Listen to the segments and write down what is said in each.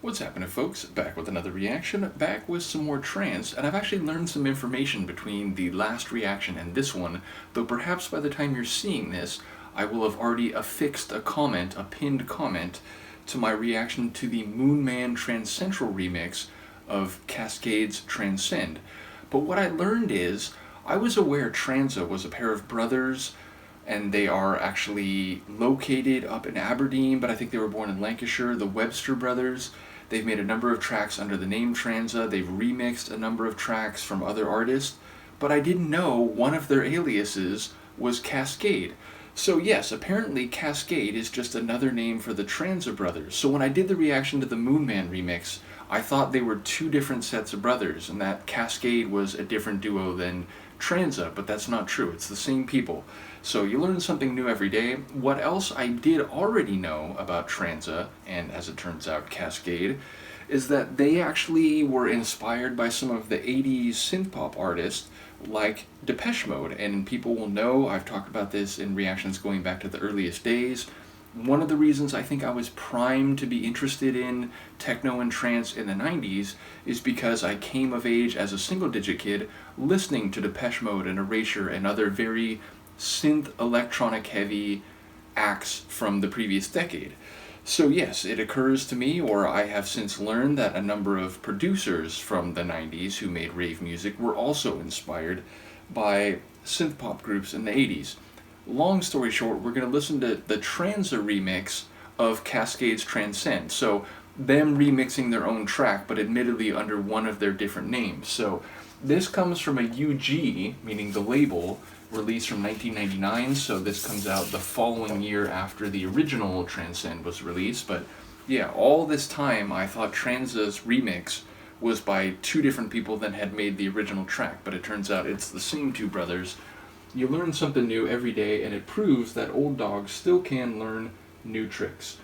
What's happening, folks? Back with another reaction, back with some more trance, and I've actually learned some information between the last reaction and this one, though perhaps by the time you're seeing this, I will have already affixed a comment, a pinned comment, to my reaction to the Moonman Transcentral remix of Cascade's Transcend. But what I learned is, I was aware Transa was a pair of brothers, and they are actually located up in Aberdeen, but I think they were born in Lancashire, the Webster brothers. They've made a number of tracks under the name Transa. They've remixed a number of tracks from other artists, but I didn't know one of their aliases was Cascade. So yes, apparently Cascade is just another name for the Transa brothers. So when I did the reaction to the Moonman remix, I thought they were two different sets of brothers, and that Cascade was a different duo than Transa, but that's not true. It's the same people. So you learn something new every day. What else I did already know about Transa, and as it turns out Cascade, is that they actually were inspired by some of the 80s synthpop artists like Depeche Mode, and people will know, I've talked about this in reactions going back to the earliest days. One of the reasons I think I was primed to be interested in techno and trance in the 90s is because I came of age as a single-digit kid listening to Depeche Mode and Erasure and other very synth electronic heavy acts from the previous decade. So yes, it occurs to me, or I have since learned, that a number of producers from the 90s who made rave music were also inspired by synth pop groups in the 80s. Long story short, we're going to listen to the Transa remix of Cascade's Transcend. So them remixing their own track, but admittedly under one of their different names. So this comes from a UG, meaning the label, released from 1999, so this comes out the following year after the original Transcend was released. But yeah, all this time I thought Transa's remix was by two different people that had made the original track, but it turns out it's the same two brothers. You learn something new every day, and it proves that old dogs still can learn new tricks.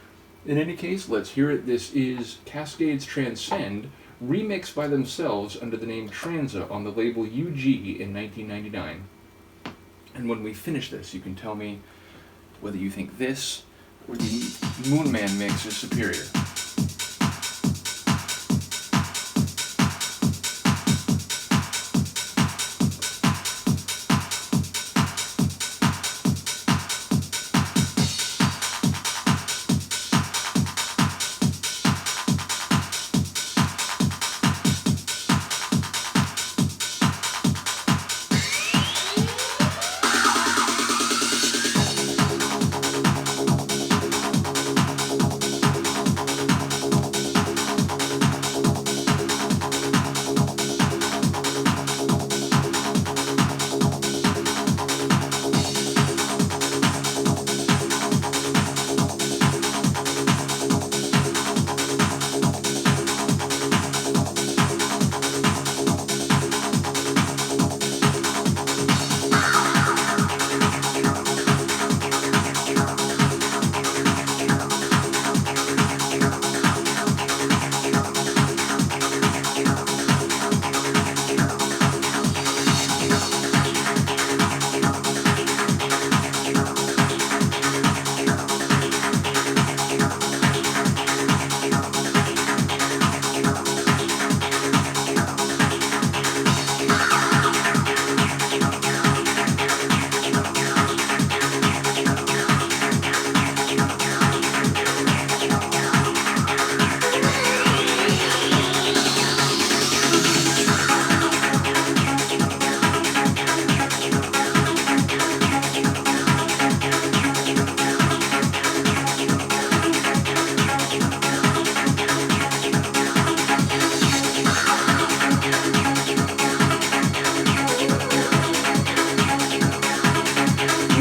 In any case, let's hear it. This is Cascade's Transcend, remixed by themselves under the name Transa on the label UG in 1999. And when we finish this, you can tell me whether you think this or the Moonman mix is superior.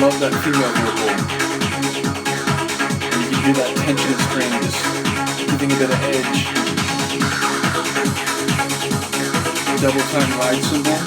Love that female vocal. And you can hear that tension and strain just giving a bit of edge. Double time ride cymbal.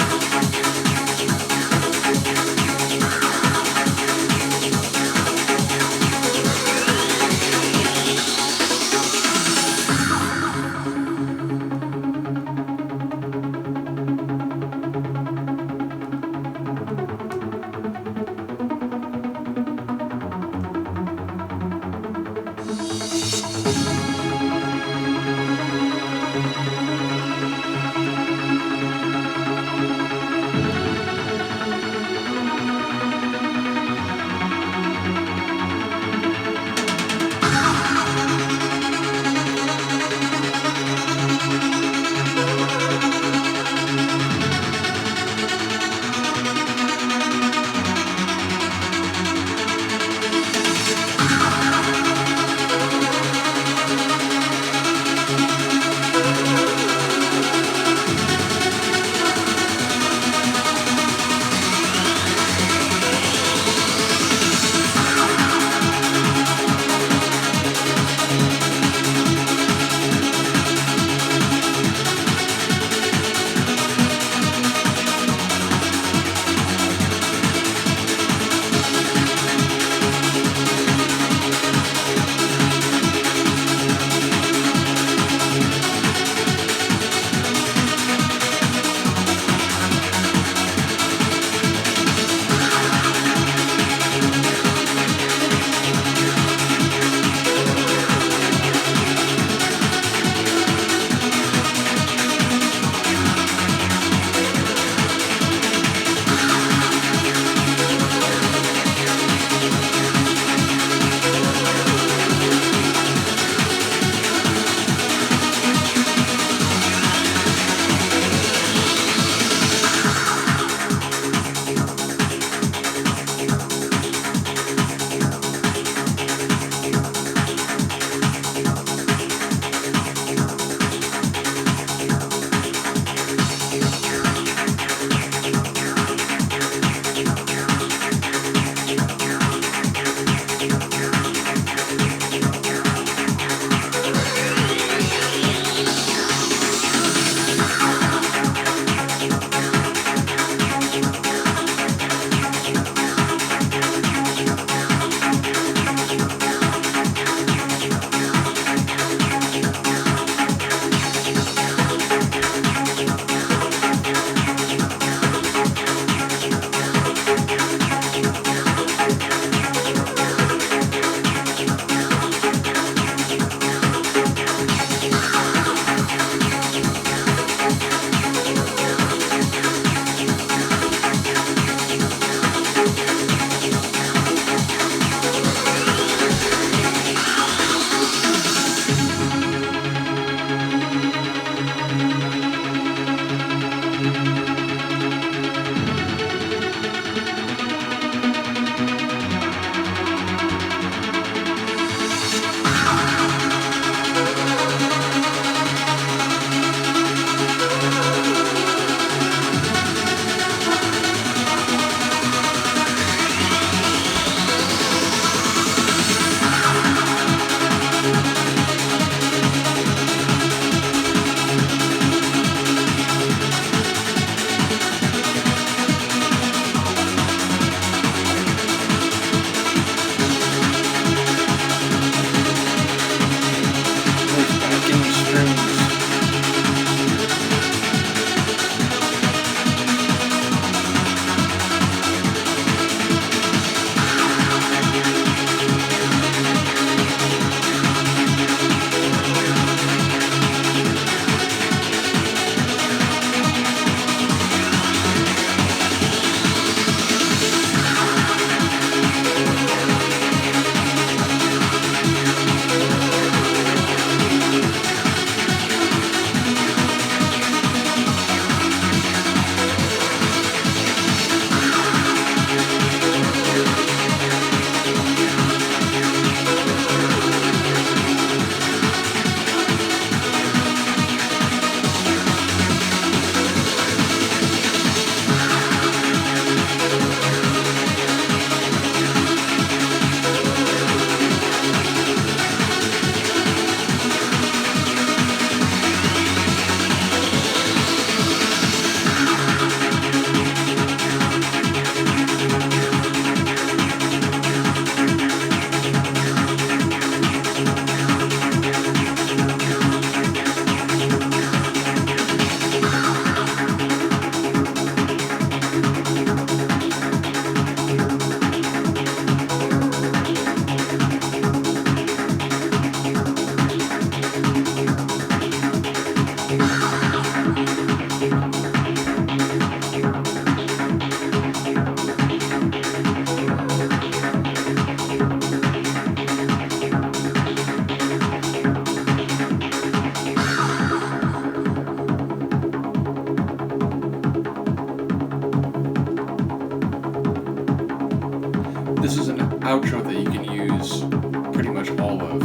outro that you can use pretty much all of.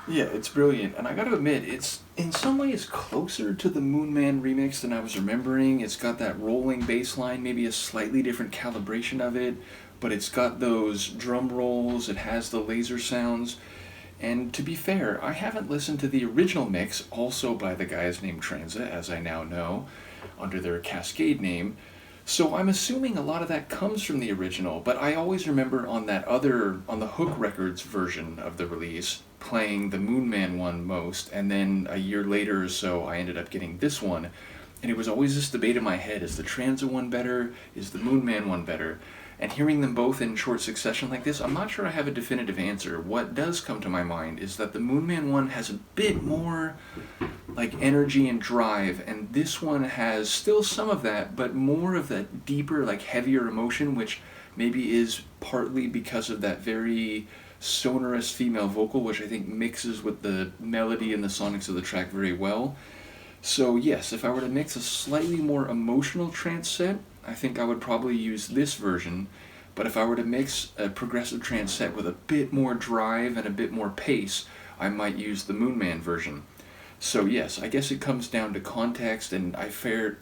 Yeah, it's brilliant, and I gotta admit, it's in some ways closer to the Moonman remix than I was remembering. It's got that rolling bass line, maybe a slightly different calibration of it, but it's got those drum rolls, it has the laser sounds, and to be fair, I haven't listened to the original mix, also by the guys named Transa, as I now know, under their Cascade name, so I'm assuming a lot of that comes from the original, but I always remember on the Hook Records version of the release, playing the Moonman one most, and then a year later or so I ended up getting this one, and it was always this debate in my head, is the Transa one better, is the Moonman one better? And hearing them both in short succession like this, I'm not sure I have a definitive answer. What does come to my mind is that the Moonman one has a bit more like energy and drive, and this one has still some of that, but more of that deeper, like heavier emotion, which maybe is partly because of that very sonorous female vocal, which I think mixes with the melody and the sonics of the track very well. So yes, if I were to mix a slightly more emotional trance set, I think I would probably use this version, but if I were to mix a progressive trance set with a bit more drive and a bit more pace, I might use the Moonman version. So yes, I guess it comes down to context, and fair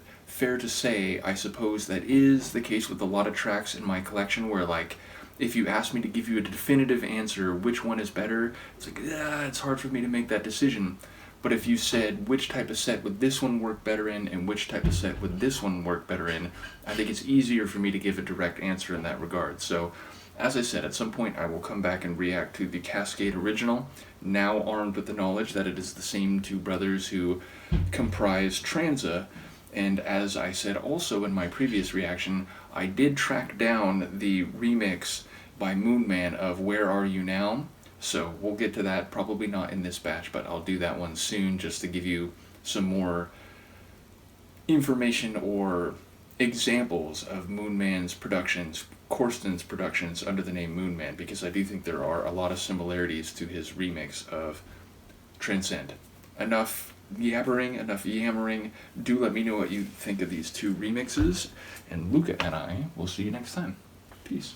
to say, I suppose that is the case with a lot of tracks in my collection where, like, if you ask me to give you a definitive answer, which one is better, it's like, it's hard for me to make that decision. But if you said, which type of set would this one work better in, and which type of set would this one work better in, I think it's easier for me to give a direct answer in that regard. So, as I said, at some point I will come back and react to the Cascade original, now armed with the knowledge that it is the same two brothers who comprise Transa, and as I said also in my previous reaction, I did track down the remix by Moonman of Where Are You Now? So we'll get to that, probably not in this batch, but I'll do that one soon just to give you some more information or examples of Moonman's productions, Corsten's productions under the name Moonman, because I do think there are a lot of similarities to his remix of Transcend. Enough yabbering, enough yammering. Do let me know what you think of these two remixes, and Luca and I will see you next time. Peace.